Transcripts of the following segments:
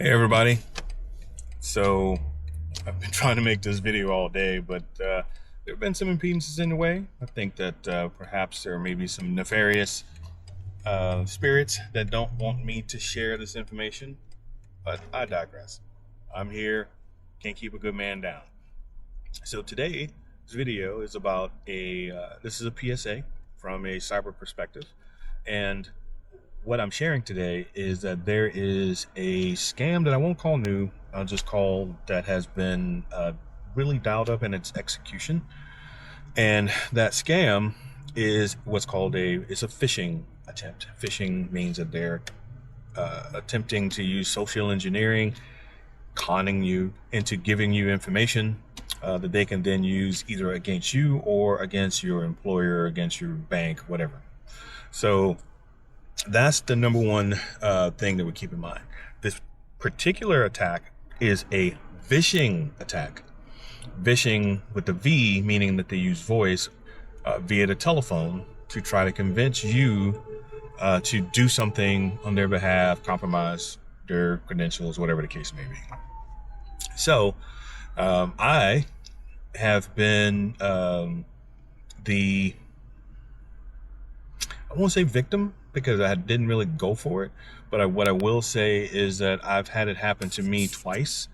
Hey everybody. So I've been trying to make this video all day, but there have been some impedances in the way. I think that perhaps there may be some nefarious spirits that don't want me to share this information, but I digress. I'm here, can't keep a good man down. So today's video is about this is a PSA from a cyber perspective, and what I'm sharing today is that there is a scam that I won't call new. I'll just call that has been really dialed up in its execution, and that scam is what's called it's a phishing attempt. Phishing means that they're attempting to use social engineering, conning you into giving you information that they can then use either against you or against your employer, against your bank, whatever. So that's the number one thing that we keep in mind. This particular attack is a vishing attack. Vishing with the V, meaning that they use voice via the telephone to try to convince you to do something on their behalf, compromise their credentials, whatever the case may be. So I have been I won't say victim because I didn't really go for it, but what I will say is that I've had it happen to me twice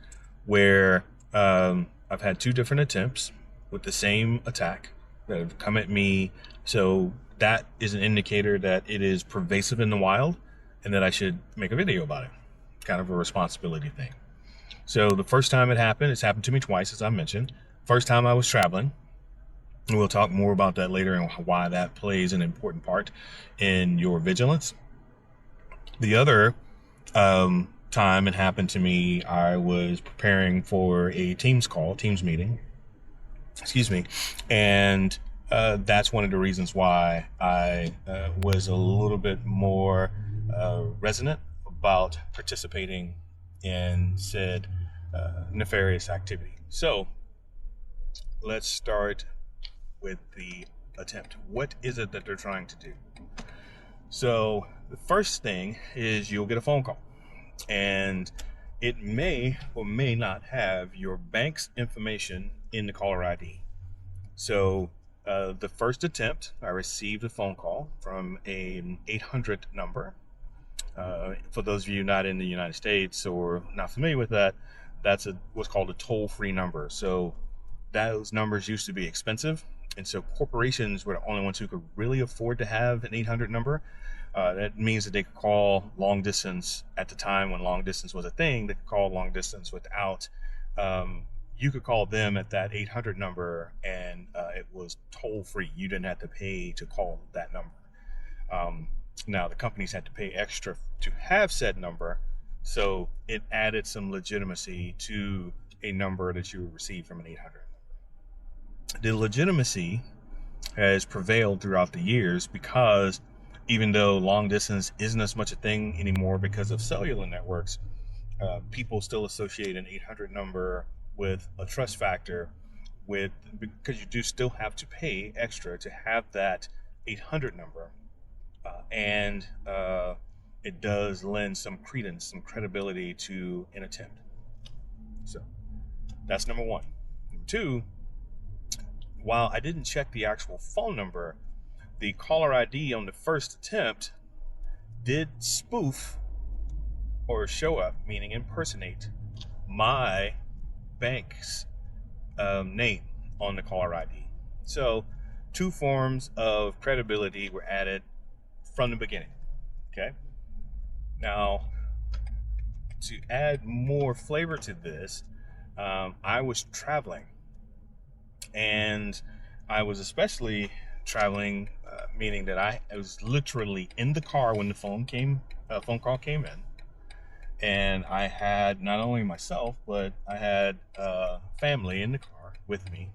where I've had two different attempts with the same attack that have come at me. So that is an indicator that it is pervasive in the wild and that I should make a video about it. Kind of a responsibility thing. So the first time it's happened to me twice, as I mentioned. First time I was traveling. And we'll talk more about that later and why that plays an important part in your vigilance. The other time it happened to me, I was preparing for a Teams meeting, and that's one of the reasons why I was a little bit more resonant about participating in said nefarious activity. So let's start with the attempt. What is it that they're trying to do? So the first thing is you'll get a phone call, and it may or may not have your bank's information in the caller ID. So the first attempt, I received a phone call from an 800 number. For those of you not in the United States or not familiar with that, that's what's called a toll-free number. So those numbers used to be expensive, and so corporations were the only ones who could really afford to have an 800 number. That means that they could call long distance at the time when long distance was a thing. They could call long distance without, you could call them at that 800 number and it was toll free. You didn't have to pay to call that number. Now the companies had to pay extra to have said number, so it added some legitimacy to a number that you would receive from an 800. The legitimacy has prevailed throughout the years because even though long distance isn't as much a thing anymore because of cellular networks, people still associate an 800 number with a trust factor because you do still have to pay extra to have that 800 number. And it does lend some credence, some credibility to an attempt. So that's number one. Number two, while I didn't check the actual phone number, the caller ID on the first attempt did spoof or show up, meaning impersonate, my bank's name on the caller ID. So two forms of credibility were added from the beginning. Okay. Now, to add more flavor to this, I was traveling, and I was especially traveling, meaning that I was literally in the car when the phone call came in, and I had not only myself, but I had family in the car with me,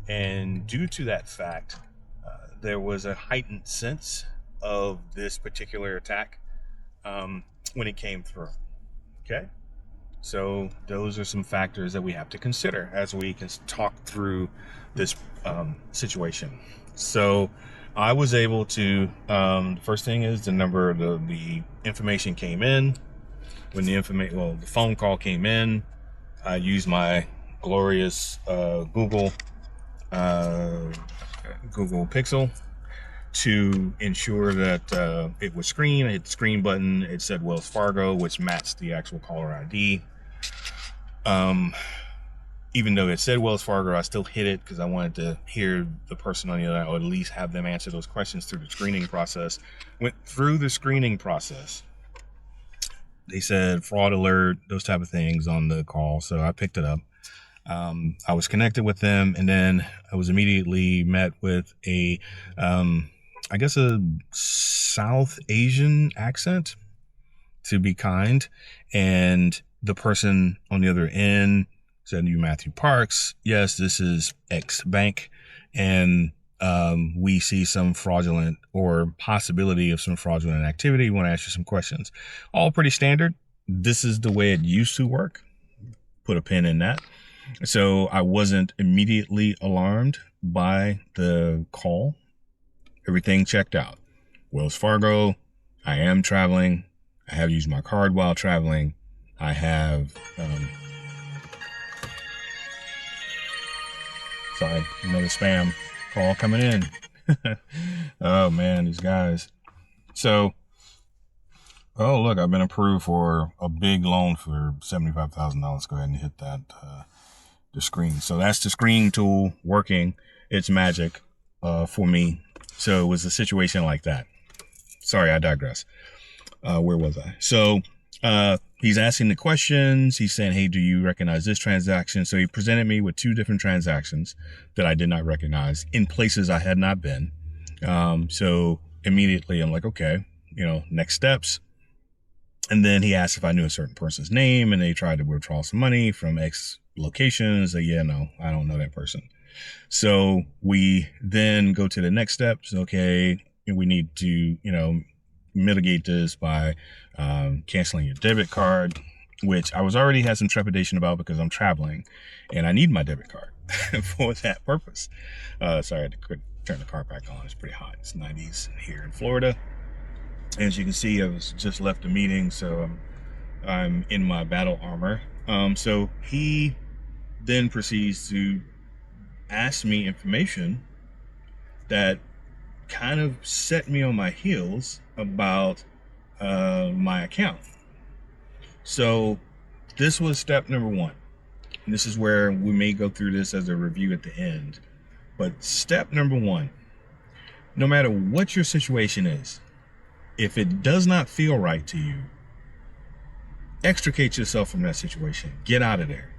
and due to that fact, there was a heightened sense of this particular attack when it came through. Okay, so those are some factors that we have to consider as we can talk through this situation. So I was able to, the first thing is the information came in. when the information, well, the phone call came in, I used my glorious Google Pixel to ensure that it was screen. I hit the screen button. It said Wells Fargo, which matched the actual caller ID. Even though it said Wells Fargo, I still hit it because I wanted to hear the person on the other, or at least have them answer those questions through the screening process. Went through the screening process. They said fraud alert, those type of things on the call. So I picked it up. I was connected with them, and then I was immediately met with I guess a South Asian accent, to be kind. And the person on the other end said, "You Matthew Parks? Yes, this is X Bank. And we see some fraudulent or possibility of some fraudulent activity. We want to ask you some questions." All pretty standard. This is the way it used to work. Put a pin in that. So I wasn't immediately alarmed by the call. Everything checked out. Wells Fargo, I am traveling. I have used my card while traveling. I have, sorry, another spam call coming in. Oh man, these guys. So, oh look, I've been approved for a big loan for $75,000. Go ahead and hit that, the screen. So that's the screening tool working. It's magic for me. So it was a situation like that. Sorry, I digress. Where was I? So he's asking the questions. He's saying, "Hey, do you recognize this transaction?" So he presented me with 2 different transactions that I did not recognize in places I had not been. So immediately I'm like, okay, next steps. And then he asked if I knew a certain person's name, and they tried to withdraw some money from X locations. Yeah, no, I don't know that person. So we then go to the next steps. Okay, we need to, mitigate this by canceling your debit card, which I was already had some trepidation about because I'm traveling and I need my debit card for that purpose. Sorry, I had to turn the car back on. It's pretty hot. It's 90s here in Florida. As you can see, I was just left a meeting, so I'm in my battle armor. So he then proceeds to ask me information that kind of set me on my heels about my account. So this was step number 1. And this is where we may go through this as a review at the end. But step number 1, no matter what your situation is, if it does not feel right to you, extricate yourself from that situation. Get out of there.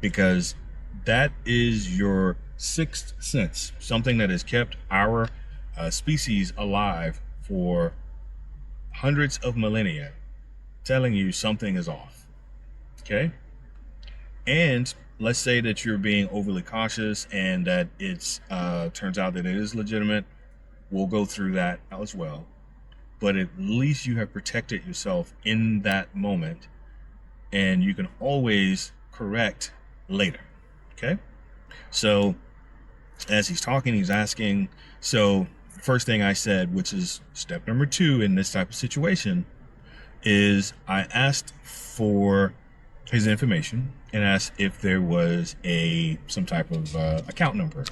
Because that is your 6th sense, something that has kept our species alive for hundreds of millennia, telling you something is off. Okay? And let's say that you're being overly cautious and that it's turns out that it is legitimate. We'll go through that as well. But at least you have protected yourself in that moment, and you can always correct later. Okay? So as he's talking, he's asking. So first thing I said, which is step number 2 in this type of situation, is I asked for his information and asked if there was some type of account number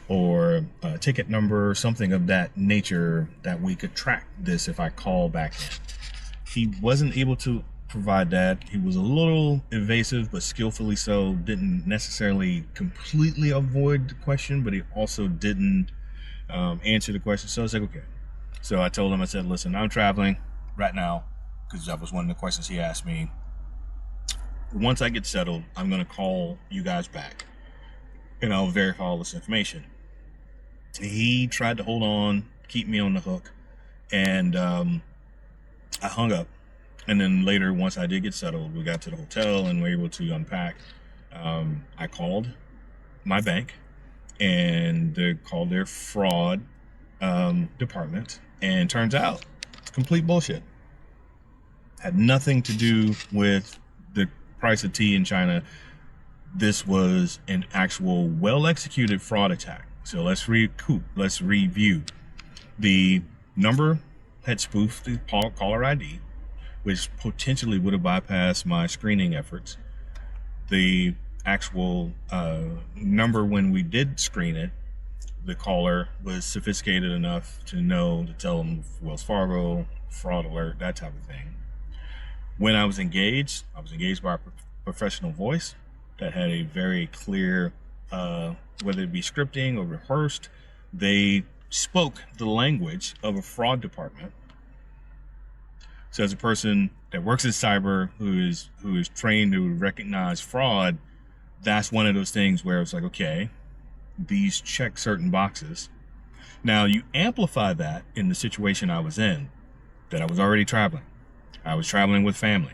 or a ticket number, something of that nature that we could track this if I call back in. He wasn't able to provide that. He was a little evasive, but skillfully so. Didn't necessarily completely avoid the question, but he also didn't answer the question. So I was like, okay. So I told him, I said, listen, I'm traveling right now, because that was one of the questions he asked me. Once I get settled, I'm going to call you guys back and I'll verify all this information. He tried to hold on, keep me on the hook, and I hung up. And then later, once I did get settled, we got to the hotel and we were able to unpack. I called my bank, and they called their fraud department, and turns out it's complete bullshit. Had nothing to do with the price of tea in China. This was an actual well-executed fraud attack. So let's review. The number had spoofed the caller ID. which potentially would have bypassed my screening efforts. The actual number when we did screen it, the caller was sophisticated enough to know to tell them Wells Fargo, fraud alert, that type of thing. When I was engaged by a professional voice that had a very clear, whether it be scripting or rehearsed, they spoke the language of a fraud department. So as a person that works in cyber who is trained to recognize fraud, that's one of those things where it's like, okay, these check certain boxes. Now you amplify that in the situation I was in, that I was already traveling. I was traveling with family,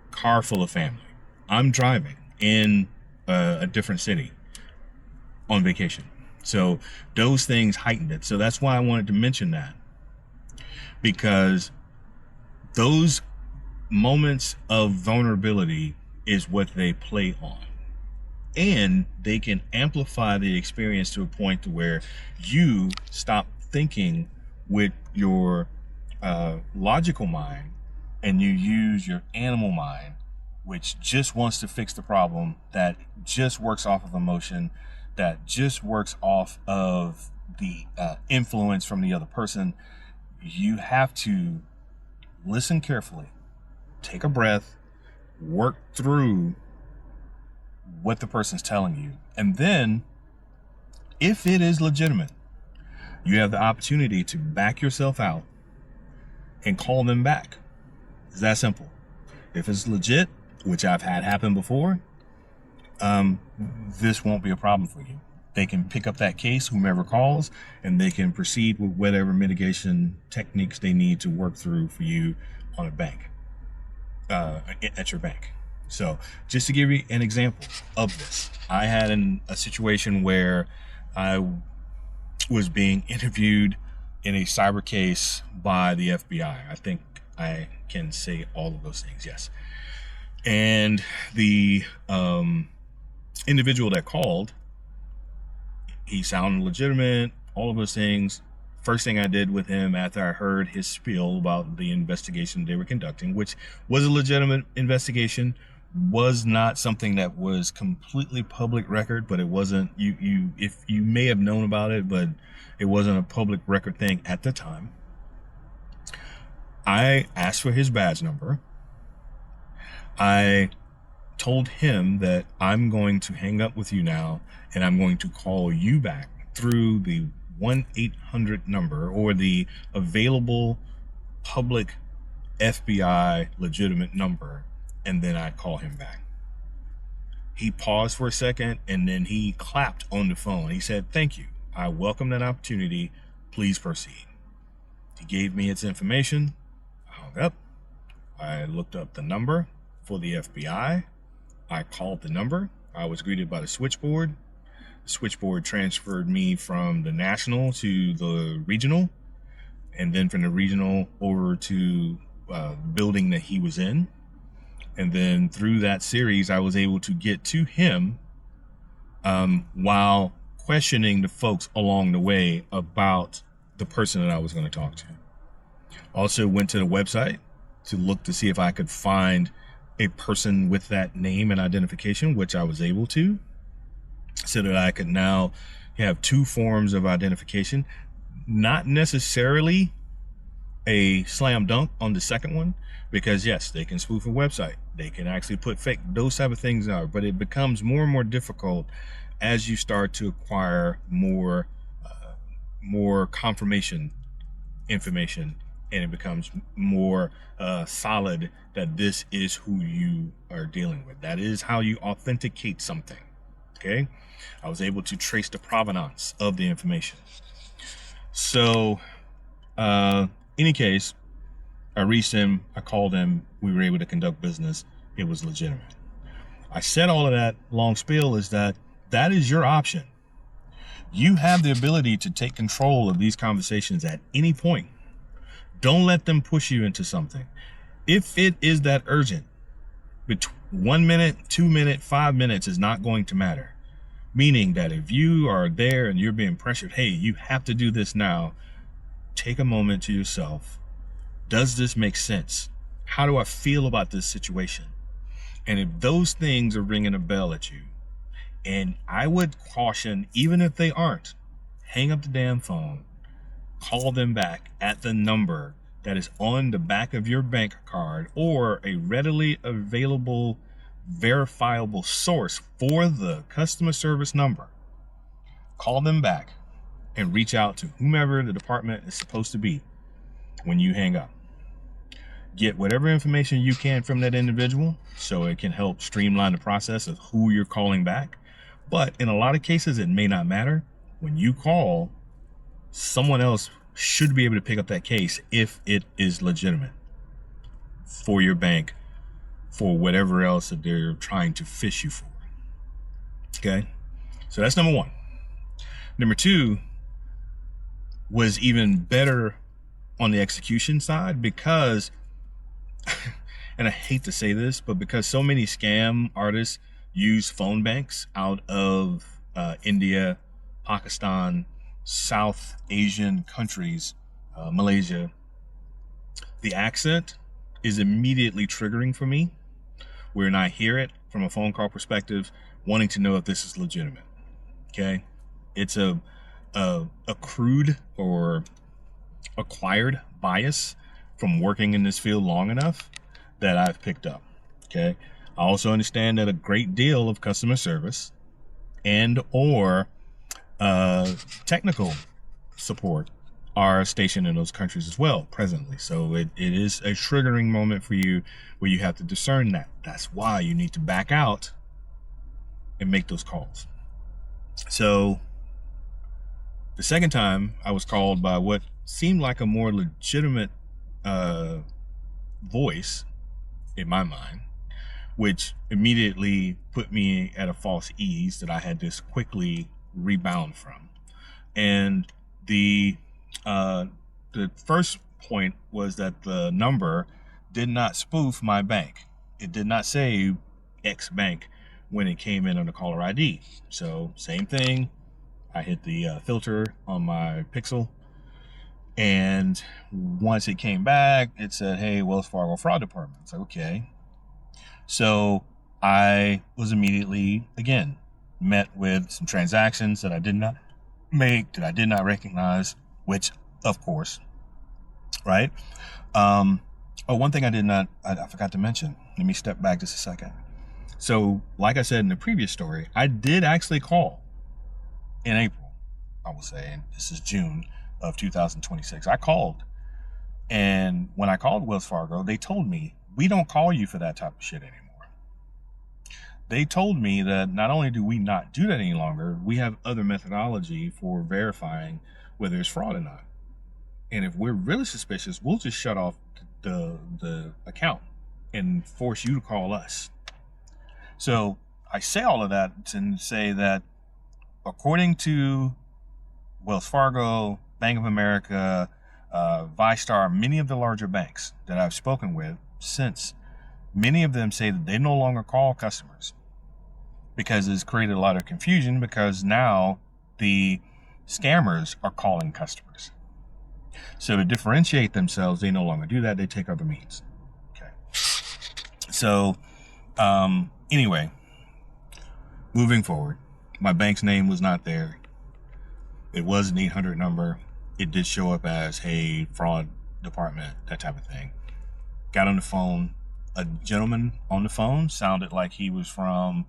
car full of family. I'm driving in a different city on vacation. So those things heightened it. So that's why I wanted to mention that, because those moments of vulnerability is what they play on. And they can amplify the experience to a point to where you stop thinking with your logical mind and you use your animal mind, which just wants to fix the problem, that just works off of emotion, that just works off of the influence from the other person. You have to listen carefully, take a breath, work through what the person's telling you. And then, if it is legitimate, you have the opportunity to back yourself out and call them back. It's that simple. If it's legit, which I've had happen before, this won't be a problem for you. They can pick up that case, whomever calls, and they can proceed with whatever mitigation techniques they need to work through for you on a bank, at your bank. So just to give you an example of this, I had a situation where I was being interviewed in a cyber case by the FBI. I think I can say all of those things, yes. And the individual that called, he sounded legitimate, all of those things. First thing I did with him after I heard his spiel about the investigation they were conducting, which was a legitimate investigation, was not something that was completely public record, but it wasn't, if you may have known about it, but it wasn't a public record thing at the time. I asked for his badge number. I told him that I'm going to hang up with you now and I'm going to call you back through the 1-800 number or the available public FBI legitimate number, and then I'd call him back. He paused for a second and then he clapped on the phone. He said, "Thank you. I welcome that opportunity. Please proceed." He gave me its information. I hung up. I looked up the number for the FBI. I called the number. I was greeted by the switchboard. The switchboard transferred me from the national to the regional, and then from the regional over to the building that he was in. And then through that series, I was able to get to him while questioning the folks along the way about the person that I was going to talk to. Also went to the website to look to see if I could find a person with that name and identification, which I was able to, so that I could now have two forms of identification. Not necessarily a slam dunk on the second one, because yes, they can spoof a website, they can actually put fake, those type of things are, but it becomes more and more difficult as you start to acquire more confirmation information, and it becomes more solid that this is who you are dealing with. That is how you authenticate something. Okay, I was able to trace the provenance of the information. So any case, I reached him, I called him, we were able to conduct business. It was legitimate. I said all of that long spiel is that is your option. You have the ability to take control of these conversations at any point. Don't let them push you into something. If it is that urgent, 1 minute, 2 minutes, 5 minutes is not going to matter. Meaning that if you are there and you're being pressured, hey, you have to do this now, take a moment to yourself. Does this make sense? How do I feel about this situation? And if those things are ringing a bell at you, and I would caution, even if they aren't, hang up the damn phone, call them back at the number that is on the back of your bank card or a readily available verifiable source for the customer service number. Call them back and reach out to whomever the department is supposed to be when you hang up. Get whatever information you can from that individual so it can help streamline the process of who you're calling back. But in a lot of cases, it may not matter. When you call, someone else should be able to pick up that case if it is legitimate for your bank, for whatever else that they're trying to fish you for. Okay? So that's number one. Number two was even better on the execution side because, and I hate to say this, but because so many scam artists use phone banks out of India, Pakistan, South Asian countries, Malaysia, the accent is immediately triggering for me when I hear it from a phone call perspective, wanting to know if this is legitimate. Okay? It's a crude or acquired bias from working in this field long enough that I've picked up. Okay? I also understand that a great deal of customer service and or technical support are stationed in those countries as well presently. So it is a triggering moment for you where you have to discern that. That's why you need to back out and make those calls. So the second time I was called by what seemed like a more legitimate voice in my mind, which immediately put me at a false ease that I had to quickly rebound from. And the first point was that the number did not spoof my bank. It did not say X bank when it came in on the caller ID. So same thing. I hit the filter on my Pixel, and once it came back, it said, "Hey, Wells Fargo Fraud Department." It's like, okay. So I was immediately, again, met with some transactions that I did not make, that I did not recognize, which, of course, right? One thing I forgot to mention. Let me step back just a second. So, like I said in the previous story, I did actually call in April, I will say, and this is June of 2026. I called, and when I called Wells Fargo, they told me, we don't call you for that type of shit anymore. They told me that not only do we not do that any longer, we have other methodology for verifying whether it's fraud or not. And if we're really suspicious, we'll just shut off the account and force you to call us. So I say all of that to say that according to Wells Fargo, Bank of America, ViStar, many of the larger banks that I've spoken with since, many of them say that they no longer call customers because it's created a lot of confusion, because now the scammers are calling customers. So to differentiate themselves, they no longer do that. They take other means. Okay. So anyway, moving forward, my bank's name was not there. It was an 800 number. It did show up as, hey, fraud department, that type of thing. Got on the phone. A gentleman on the phone sounded like he was from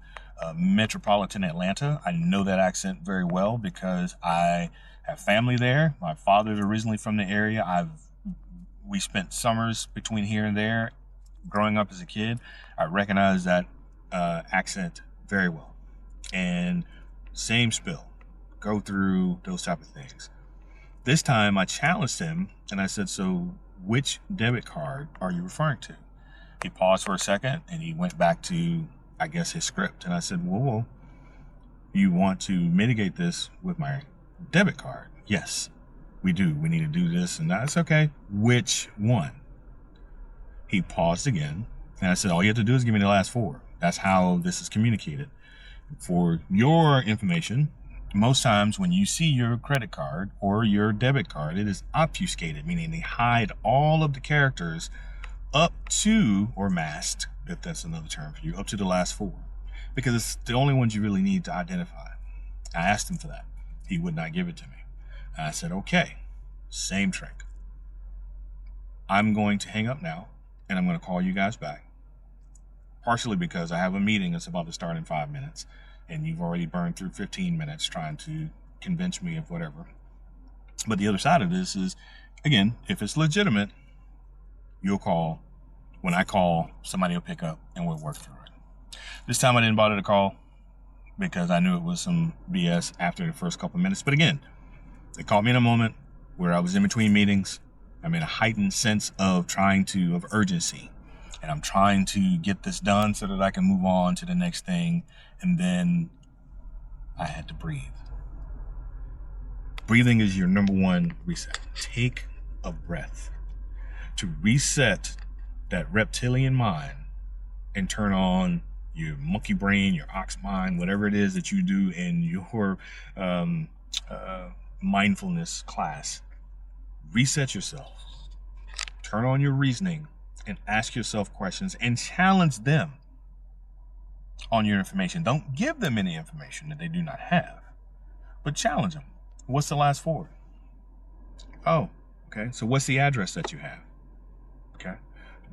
metropolitan Atlanta. I know that accent very well because I have family there. My father's originally from the area. We spent summers between here and there growing up as a kid. I recognize that accent very well. And same spill. Go through those type of things. This time I challenged him and I said, so which debit card are you referring to? He paused for a second and he went back to, I guess, his script. And I said, whoa, you want to mitigate this with my debit card? Yes, we do. We need to do this and that's okay. Which one? He paused again. And I said, all you have to do is give me the last four. That's how this is communicated. For your information, most times when you see your credit card or your debit card, it is obfuscated, meaning they hide all of the characters up to, or masked, if that's another term for you, up to the last 4, because it's the only ones you really need to identify. I asked him for that. He would not give it to me. I said, okay, same trick. I'm going to hang up now, and I'm going to call you guys back. Partially because I have a meeting that's about to start in 5 minutes, and you've already burned through 15 minutes trying to convince me of whatever. But the other side of this is, again, if it's legitimate, you'll call. When I call, somebody will pick up and we'll work through it. This time I didn't bother to call because I knew it was some BS after the first couple minutes. But again, they caught me in a moment where I was in between meetings. I'm in a heightened sense of urgency. And I'm trying to get this done so that I can move on to the next thing. And then I had to breathe. Breathing is your number one reset. Take a breath to reset that reptilian mind and turn on your monkey brain, your ox mind, whatever it is that you do in your mindfulness class. Reset yourself. Turn on your reasoning and ask yourself questions and challenge them on your information. Don't give them any information that they do not have, but challenge them. What's the last 4? Oh, okay. So what's the address that you have? Okay.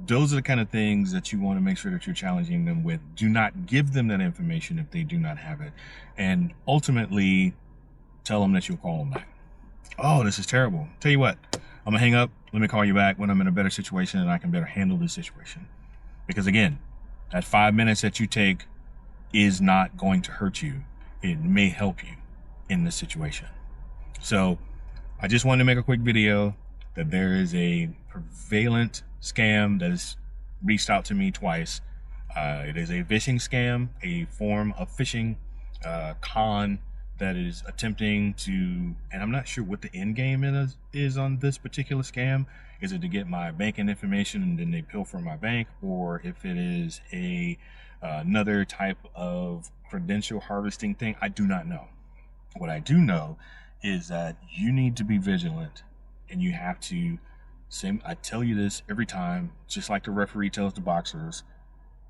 Those are the kind of things that you want to make sure that you're challenging them with. Do not give them that information if they do not have it. And ultimately, tell them that you'll call them back. Oh, this is terrible. Tell you what, I'm going to hang up. Let me call you back when I'm in a better situation and I can better handle this situation. Because again, that 5 minutes that you take is not going to hurt you. It may help you in this situation. So I just wanted to make a quick video that there is a prevalent scam that has reached out to me twice. It is a Vishing scam, a form of phishing con that is attempting to, and I'm not sure what the end game is on this particular scam. Is it to get my banking information and then they pilfer my bank, or if it is another type of credential harvesting thing? I do not know. What I do know is that you need to be vigilant, and you have to, I tell you this every time, just like the referee tells the boxers,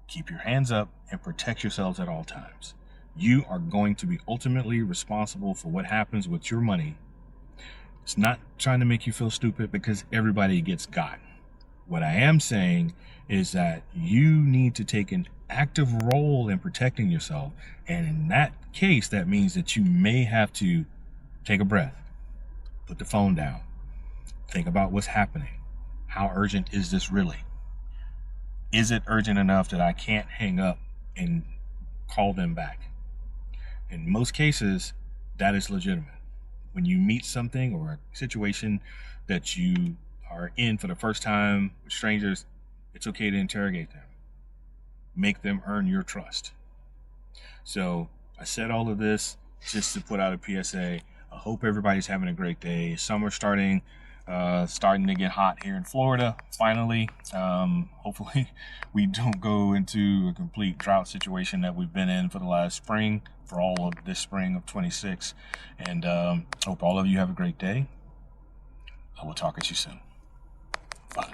keep your hands up and protect yourselves at all times. You are going to be ultimately responsible for what happens with your money. It's not trying to make you feel stupid, because everybody gets got. What I am saying is that you need to take an active role in protecting yourself. And in that case, that means that you may have to take a breath, put the phone down, think about what's happening. How urgent is this really? Is it urgent enough that I can't hang up and call them back? In most cases, that is legitimate. When you meet something or a situation that you are in for the first time with strangers, it's okay to interrogate them. Make them earn your trust. So I said all of this just to put out a PSA. I hope everybody's having a great day. Summer's starting to get hot here in Florida, finally. Hopefully we don't go into a complete drought situation that we've been in for the last spring, for all of this spring of 26. And hope all of you have a great day. I will talk at you soon. Bye.